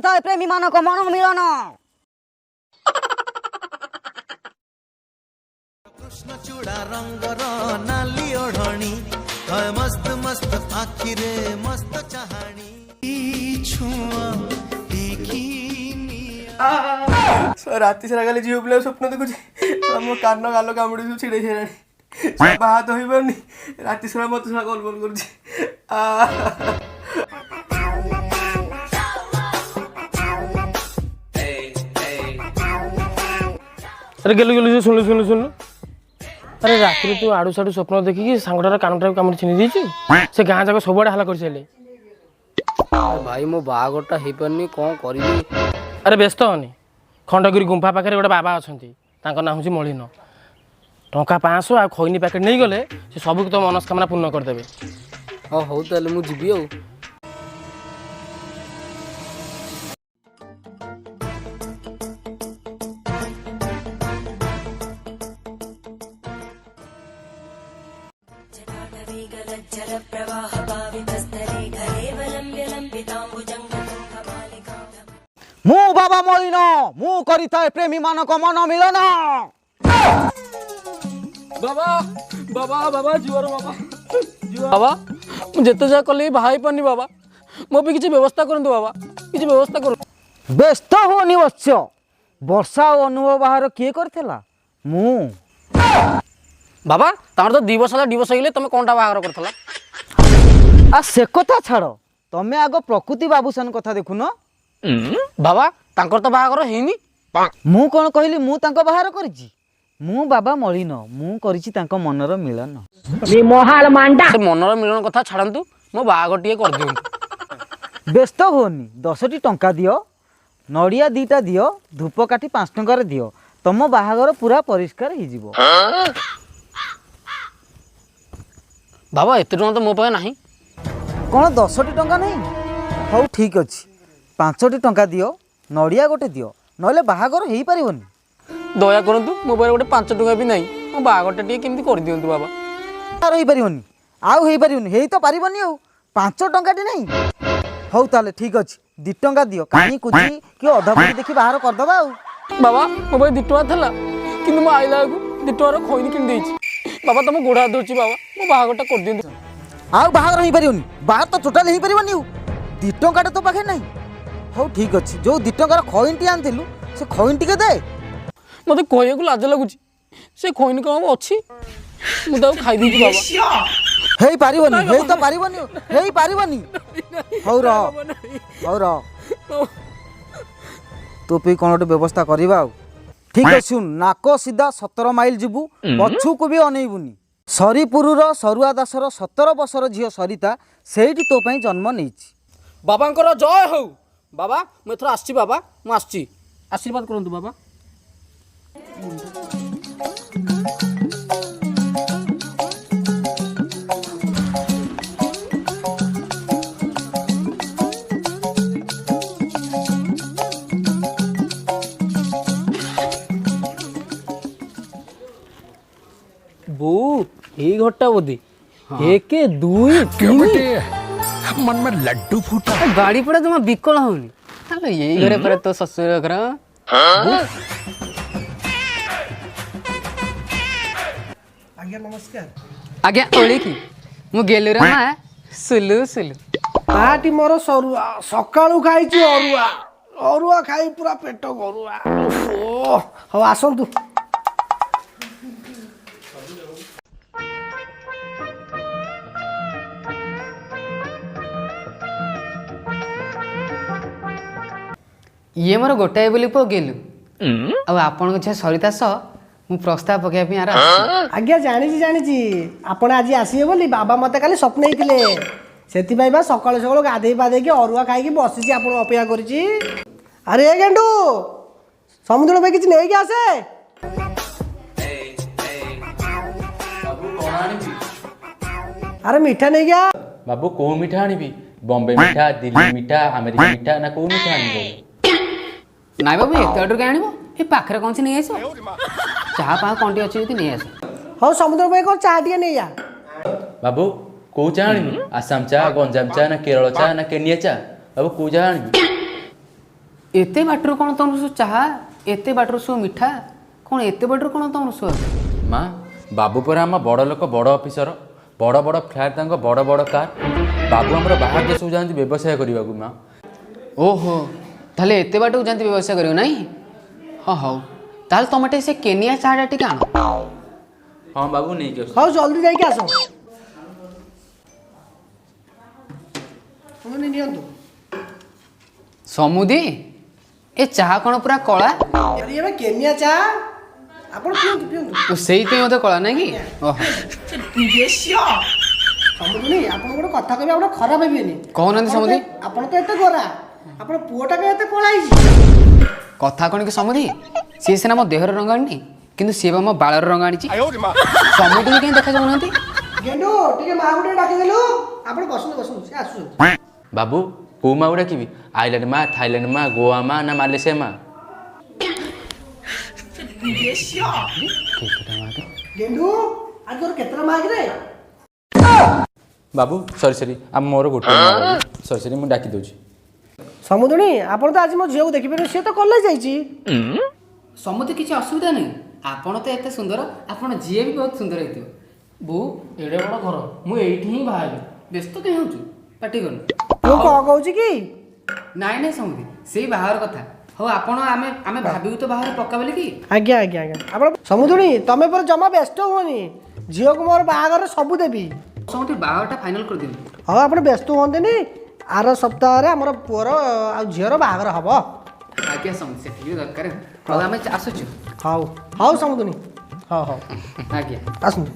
କରିଥାଏ ପ୍ରେମୀ ମାନଙ୍କ ମନ ମିଳନ। कृष्ण चूड़ा रंगर नाली ओढ़णी मस्त मस्त आखिरे मस्त चाहाणी राति सारा खाली झील पिला स्वप्न देखुची मो कान गाल कामुड़ी सब छिड़े छेड़ाणी बात हो पारनी राति सारा मत सारा कल बल कर अरे गेलु गेलु सुनु सुनु सुनु अरे रात्रि तू आड़ू साड़ू स्वप्न देखिकी सांगटार कानटा कामुड़ी छीनि देछि से गाँ जाक सबुआडे हाला कर सारे भाई मो बाहागरटा हो पारनी कौन करी। अरे व्यस्त होनी खंडगिरी गुंफा पाखे गोटे बाबा अच्छा ना हूँ मलिन टंका 500 आ खैनी पैकेट नहीं गले से सबको तो मनस्कामना पूर्ण करदेवे। हाँ हूँ तो मुझे जीवी आ मु बाबा मलिन मु करिଥାଏ प्रेमी मानक मन मिलन। बाबा बाबा बाबा जुआर बाबा बाबा मुझे जहाँ कल भाई पानी बाबा मो भी किसी व्यवस्था करंतु बाबा किसी व्यवस्था कर। व्यस्त होनी वत्स वर्षा और अनुभव बाहर किए करथिला मु बाबा तमर तो 2 वर्ष डिवोर्स होइले तुम कोनटा बाहागर करथला। आ से कथा छाड़ तमे आगो प्रकृति बाबूसान कथा देखुन। बाबा तांकर तो बाहागर हेनी मु कौन कहली मु तांको बाहर करिछि मु बाबा मलिन मु करिछि तांको मनर मिलन। से मनर मिलन कथा छाड़ंतु मो बाहागर टिए कर दियंतु। व्यस्त होनी 10टी टंका दियो नड़िया 2टा दियो धूपकाठी 5 टंकार दियो तम बाहागर पूरा परिष्कार हो जिवो। बाबा एते टंका तो मो पाए नाही। कौन 10टी टंका नहीं हौ ठीक अच्छी 5टी टंका दियो नड़िया गोटे दियो नहले बाहागर हो पारिबनी। दया करंतु मो पाए गोटे 5 टंका भी नाही मो बाहागरटा टिए केमती कर दियंतु बाबा। रही पारिबनी आउ हो पारिबनी हेई तो पारिबनी आउ 5 टंकाटी नहीं हौ ताले ठीक अच्छी 2 टंका दियो कानी कुची कि अधा पुरी देखि बाहर कर दबा आउ। बाबा मो पाए 2 टंका थला किंतु मो आइला को 2 टंकार खैनी किन देछि बाबा तुम गोड़ा दोछि बाबा मो बाहागरटा कर दियंतु। आउ बाहर हो पारिबनी बाहर तो टोटल हो पारिबनी आउ 2 टंकाटे तो पाखे नहीं हौ ठीक अच्छी जो 2 टंकार खैनटी आनथिलु से खैनटी के दे मते कहया को लाज लागुछि से खैनी कम अछि मु ताऊ खाइ दिछि बाबा। हेई पारिबनी हेई तो पारिबनी हेई पारिबनी हौ र तो पे कोन गोटे व्यवस्था करबा आउ ठीक है। सुन नाको सीधा 17 माइल जीवु पछु को भी अनेइबुनी सरीपुरर सरुआ दासर 17 वर्षर झियो सरिता सेठी तो पई जन्म नेछि। बाबांकर जय हो बाबा मु एथर आछि बाबा मु आछि आशीर्वाद करंतु बाबा। बो ये घरटा बोधी 1 2 3 मन में लड्डू फूटा। गाड़ी पड़ा तुम बिकल होनी हेलो यही घरे पर तो ससुर घर। आज्ञा नमस्कार आज्ञा ओली की मु गेलु रे मां सुलु सुलु आटी मोर सरुआ सकाळू खाइची अरुआ अरुआ खाई पूरा पेट गरुआ ओहो हो आसंतु। ये मोर गोटाए बोली पो गेलु अब आपण छे सरिता सह मु प्रस्ताव पकाय पे आरा आज्ञा जानी आपण आज आसीबे बोली बाबा मते काली स्वप्न हेतिले सेति भाई बा सकाळ सकाळ गाधेई पाधे के अरुआ खाई के बसिची आपण अपेक्षा करिची। अरे ए गेंडू समुद्र में किछ नै के आसे अरे मीठा नहीं गया बाबू को मीठा आनिबी बॉम्बे मीठा दिल्ली मीठा अमेरिका मीठा ना को मीठा आनिबो नाइ बाबू एते ऑर्डर के आनिबो ए पाखरे कोन से नै आसो चाहा पा कोंटी अछि जति नै आसो हो समुद्र में को चाह टिए नहीं या बाबू को चा आनिबी आसाम चा गंजाम चा ना केरल चा ना केनिया चा बाबू को चा आनिबी एते बाटर कौन तुम सु चाहा एते बाटर सु मिठा कौन एते बाटर कौन तुम सु माँ बाबू पर आम बड़ लोक बड़ ऑफिसर बड़ बड़ फ्लैट तांको बड़ बड़ कार बाबू आमर बाहर देश जाती व्यवसाय करने को माँ ओहो ताहले एते बाटू जानती व्यवसाय करियो नहीं हाँ हौ ताहले तमटे से केनिया चाटा टिके आनो हाँ बाबू नहीं के ହଉ ଜଲ୍ଦି ଯାଇକି ଆସ ତୁମେ ନିଅନ୍ତୁ समुदी ए चाहा कौन पूरा कला ଆରେ ଏବେ କେନିଆ ଚା ଆପଣ ପିଅନ୍ତୁ ପିଅନ୍ତୁ तो सेई ते मते कला नहीं कि ओहो ସମୁଦ୍ରୀ ଆପଣ ଗୋଟେ କଥା କହିବେ ଆପଣ ଖରାପ ହେବେନି कहउनंदी समुदी ଆପଣ ତ ଏତେ ଗୋରା ଆପଣ ପୁଅଟା କାଇଁ ଏତେ କଳା ହେଇଛି कथा कौन कि समुदी सी सिना मो देहर रंग आनी किंतु सी मो बालर रंग आनी समुदी कहीं देखा जाऊनांती ଗେଣ୍ଡୁ ଟିକେ ମା ଗୋଟେ ଡାକିଦେଲୁ ଆପଣ ବସନ୍ତୁ ବସନ୍ତୁ ସେ ଆସୁଛନ୍ତି बाबू को माँ गुड़ा की आइलैंड माँ थाईलैंड माँ गोवा माँ ना मालयसिया माँ ଗେଣ୍ଡୁ ଆଜି ତୋର କେତେଟା ମା କିରେ बाबू सरी सरी आम मोर गोटे सरी सरी मुझे डाकी दूची ସମୁଦ୍ରୀ ଆପଣ ତ ଆଜି ମୋ ଝିଅକୁ ଦେଖିପାରିବେ ସିଏ ତ କଲେଜ ଯାଇଛି समुदी किसी असुविधा नहीं आपण तो एते सुंदर आपण जीए भी बहुत सुंदर हेतियो बो एड़े बड़ घर मु एठी ही बाहारी व्यस्त कहीं होचु पार्टी कर ମୁଁ କଣ କହୁଛି କି नाई नाई समुदी सेई बाहर कथा हो आपण आमे आमे भाबिउ तो बाहर पक्का बोली कि ଆଜ୍ଞା ଆଜ୍ଞା ଆଜ୍ଞା ଆପଣ ସମୁଦ୍ରୀ ତମେ ପରେ ଜମା ବ୍ୟସ୍ତ ହୁଅନି ଝିଅକୁ ମୋର ବାହାଘର ସବୁ ଦେବି समुदी बाहरटा फाइनल कर दिनु ହଉ ଆପଣ ବ୍ୟସ୍ତ ହୁଅନ୍ତୁନି ଆର ସପ୍ତାହରେ ଆମର ପୁଅର ଆଉ ଝିଅର ବାହାଘର ହବ आज्ञा समुदी सेठी दरकार हो आमे आसुछु ହଉ ହଉ ସମୁଦ୍ରୀ ହଉ ହଉ आज्ञा ଆସନ୍ତୁ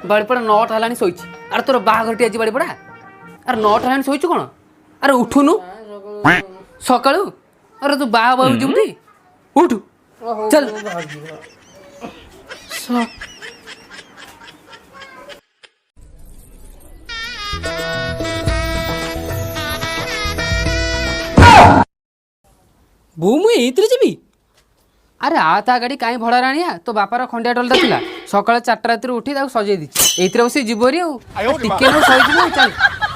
बाड़ीपड़ा नट हलानी शोची अरे तोर बाघरटी आज बाड़ीपड़ा अरे नट हलानी शोचु कौन अरे उठुनु सकाळु अरे तू बाहा बाहु जुमती उठ चल बो मुझे एइतरे जीवी अरे आ ता गाड़ी काई भड़ा राणिया तो बापार खंडिया टलदा थिला सकाळ 4टा रातिर उठी ताको सजै दी एइतरे बसी जीवरी आ टिके न सही जीवो चल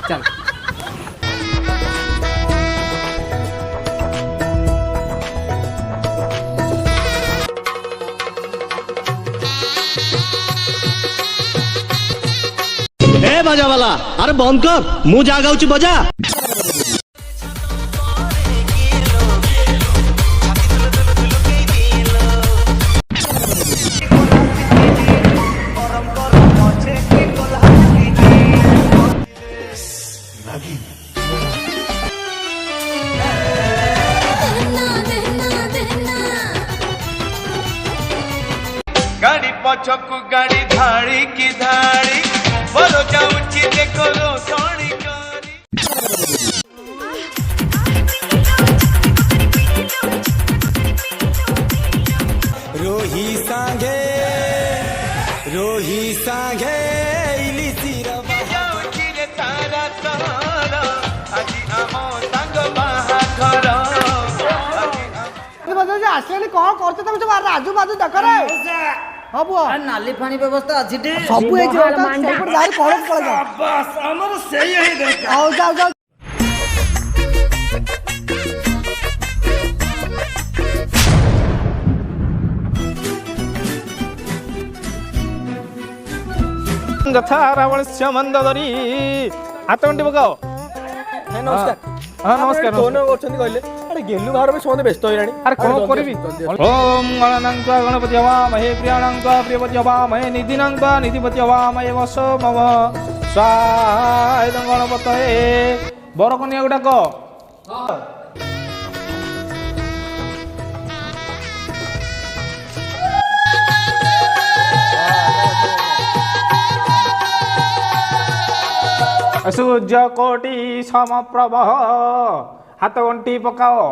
चल ए बजा वाला अरे बंद कर मु जा गाउची बजा गाड़ी पछकू गाड़ी धाड़ी की धाड़ी बोलो जाऊची देखो लो सोनी कारी रोही सांगे इलिसिर जाऊची रे सारा सहरा आजी आमो संग बाहाघर ଆସିଲାଣି କଣ କରୁଛ ତମେ ସବୁ ରାଜୁ ବାଜୁ ଦେଖରେ ହଁ ପୁଅ ନାଲି ପାଣି ବ୍ୟବସ୍ଥା ଅଛି ଟି ସବୁ ହେଇଛି ସେଇପଟେ ଯାଇ କଲେଜ ପଳେଇ ଯାଅ ଆମର ସେଇ ହିଁ ଦରକାର ହଉ ଯାଉ ଯାଉ ଯଥା ରାବଣସ୍ୟ ମନ୍ଦୋଦରୀ ହାତ ଗଣ୍ଠି ପକାଅ नमस्कार ହଁ ନମସ୍କାର फोन करछन्ती कहले अरे गेलु बाहर में सोने व्यस्त होइरानी अरे कौन करिबी ओम गणनां त्वा गणपति हवामहे प्रियाणां त्वा प्रियपति हवामहे निधिनां त्वा निधिपति हवामहे वसो मम स्वाहा गणपतये बर कन्या गुडाक सूर्य कोटि समप्रभ हाथ गंटी पकाओ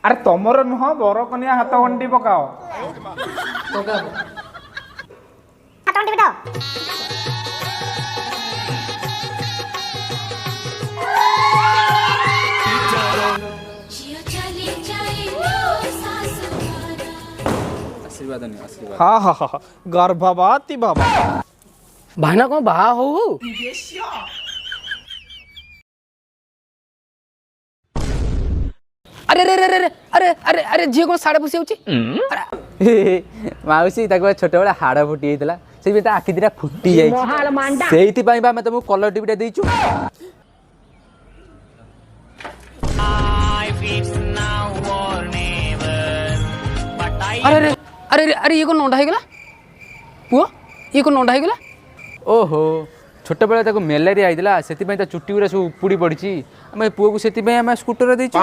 अरे तमर नुह बर कन्या हाथ गंटी पकाओ ଝିଅ ଚାଲି ଯାଇଲୋ ଶାଶୁ ଘର आशीर्वाद नहीं आशीर्वाद हाँ हाँ हाँ गर्भवती बाबा भाईना कौन बाहा हो अरे अरे अरे अरे अरे अरे अरे झील कौन साड़े पुषी माउसी ताको छोट बेला हाड़ फुटी होता से आखि दिटा फुटी जाइए तुमको कलर टीवी देचु अरे अरे अरे अरे ये कौन नंडा होगा पुओ ये कौन नंडा होगा ओहो छोट बेला ताको मेलेरिया होता से चुट्टी गुरा सब उपुड़ी पड़ी आम पुओ को से स्कूटर देचु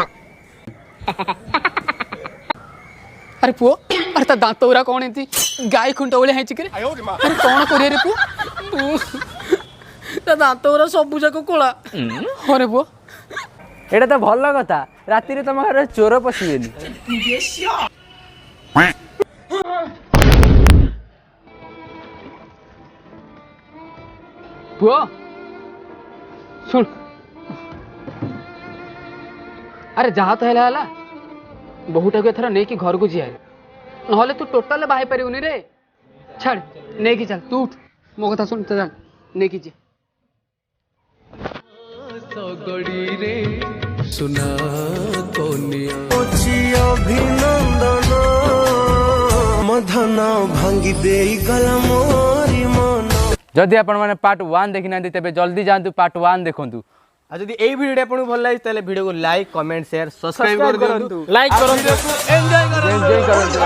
अरे पुओ अरे ता दांत उरा कौन एंती गाय खुंटा भले हैं चिकरे अरे कौन करिए रे पुओ ता दांत उरा सब जाक कोला अरे पुओ एटा तो भल कथा राति रे तुम घर चोर पशिबेनी पुओ सुन अरे जहाँ तो है बहुटा को एथर नहीं कि घर को जिया नहले तू टोटल बाहे पारिबुनी रे छाड़ नहीं कि चल तू उठ मो कथा सुन तो जान नहीं कि जे सुना कोनिया अभिनंदन मधन भांगी दे गला मोरी मन जदि आपण माने पार्ट 1 देखि ना तेबे जल्दी जांतु पार्ट 1 देखंतु आ जदि एई वीडियो आपन भल लागे ताले वीडियो को लाइक कमेंट शेयर सब्सक्राइब कर दियंतु लाइक करंतु एंजॉय एंजॉय करंतु